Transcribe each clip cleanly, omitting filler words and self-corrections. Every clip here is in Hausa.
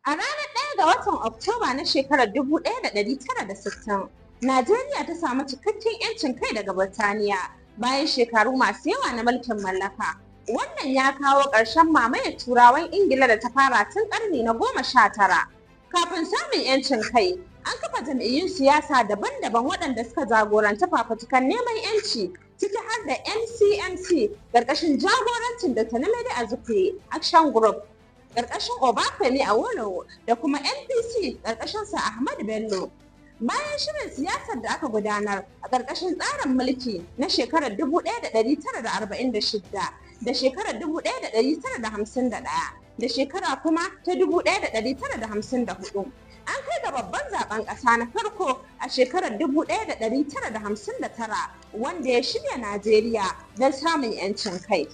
A ranar 1 ga watan Oktoba na shekarar 1960, Najeriya ta samu cikakken 'yancin kai daga Birtaniya bayan shekaru masu yawa na mulkin mallaka. Wannan ya kawo ƙarshen mamayar Turawan Ingila da ta fara tun ƙarni na 19. Kafin samun 'yancin kai, an kafa jam'iyyun siyasa daban-daban waɗanda suka jagoranci fafutukar neman 'yanci, ciki har da NCNC ƙarƙashin jagorancin Dr. Nnamdi Azikiwe Action Group, ƙarƙashin Obafemi Awolowo, da kuma NPC ƙarƙashin Sir Ahmadu Bello. Bayan shirin siyasar da aka gudanar a ƙarƙashin tsarin mulki na shekarar 1946 da shekarar 1951 da shekara kuma ta 1954, an kai ga babban zaben ƙasa na farko a shekarar 1959 wanda ya shirya Najeriya don samun 'yancin kai.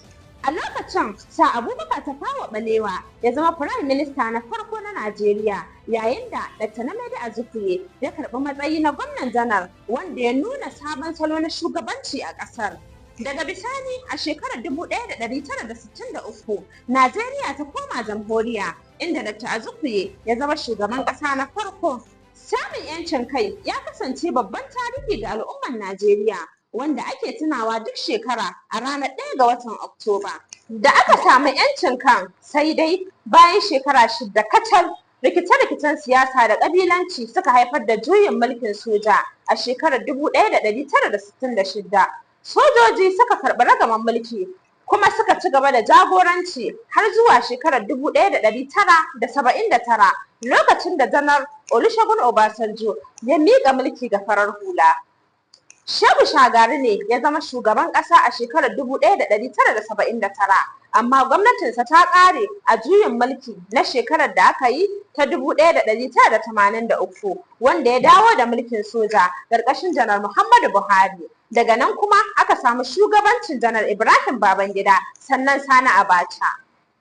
A lokacin, Sir Abubakar Tafawa Balewa ya zama Firayim Minista na farko na Najeriya, yayin da Dr. Nnamdi Azikiwe ya karɓi matsayi na Gwamnan Janar, wanda ya nuna sabon salo na shugabanci a ƙasar. Daga bisani a shekarar 1963, Najeriya ta koma jamhuriya, inda Dr. Azikiwe ya zama shugaban ƙasa na farko. Samun 'yancin kai ya kasance babban tarihi ga al'ummar Najeriya, wanda ake tunawa duk shekara a ranar 1 ga watan Oktoba. Da aka samu 'yancin kan, sai dai bayan shekara 6 kacal, rikice-rikicen siyasa da ƙabilanci suka haifar da juyin mulkin soja a shekarar 1966. Sojoji suka karɓi ragaman mulki kuma suka ci gaba da jagoranci har zuwa shekarar 1979, lokacin da Janar Olusegun Obasanjo ya miƙa mulki ga farar hula. Shehu Shagari ne ya zama shugaban ƙasa a shekarar 1979, amma gwamnatinsa ta ƙare a juyin mulki na shekarar da aka yi ta 1983, wanda ya dawo da mulkin soja ƙarƙashin Janar Muhammadu Buhari. Daga nan kuma aka samu shugabancin Janar Ibrahim Babangida, sannan Sani Abacha.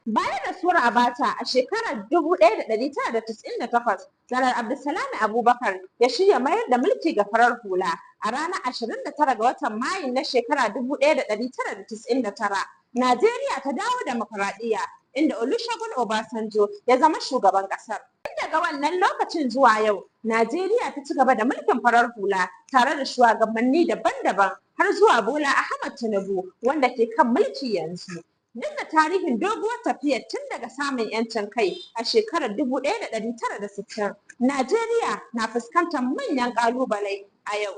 Bayan rasuwar Abacha a shekarar 1998, Janar Abdulsalami Abubakar ya shirya mayar da mulki ga farar hula a ranar 29 ga watan Mayu na shekara 1999. Najeriya ta dawo dimokuraɗiyya, inda Olusegun Obasanjo ya zama shugaban ƙasar. Daga wannan lokacin zuwa yau, Najeriya ta ci gaba da mulkin farar hula tare da shugabanni daban-daban har zuwa Bola Ahmed Tinubu, wanda ke kan mulki yanzu. Duk da tarihin doguwar tafiyar tun daga samun 'yancin kai a shekarar 1960, Najeriya na fuskantar manyan ƙalubale a yau.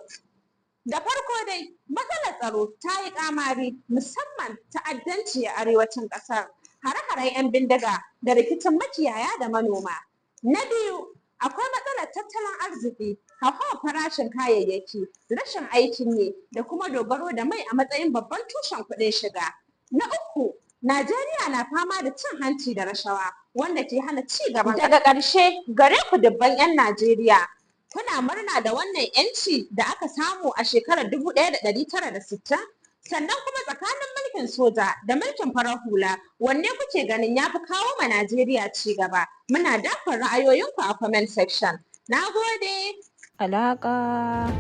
Da farko dai, matsalar tsaro ta yi ƙamari, musamman ta'addanci a arewacin ƙasar, hare-haren 'yan bindiga da rikicin makiyaya da manoma. Na biyu, akwai matsalar tattalin arziki, hauhawar farashin kayayyaki, rashin aikin yi, da kuma dogaro da mai a matsayin babban tushen kuɗin shiga. Na uku, Najeriya na fama da cin hanci da rashawa, wanda ke hana ci gaba. Daga ƙarshe, gare ku dubban 'yan Najeriya, kuna murna da wannan 'yanci da aka samu a shekarar 1960? Sannan kuma tsakanin mulkin soja da mulkin farar hula, wanne kuke ganin ya fi kawo ma Najeriya ci gaba? Muna dakon ra'ayoyinku a comment section. Na gode. Alaƙa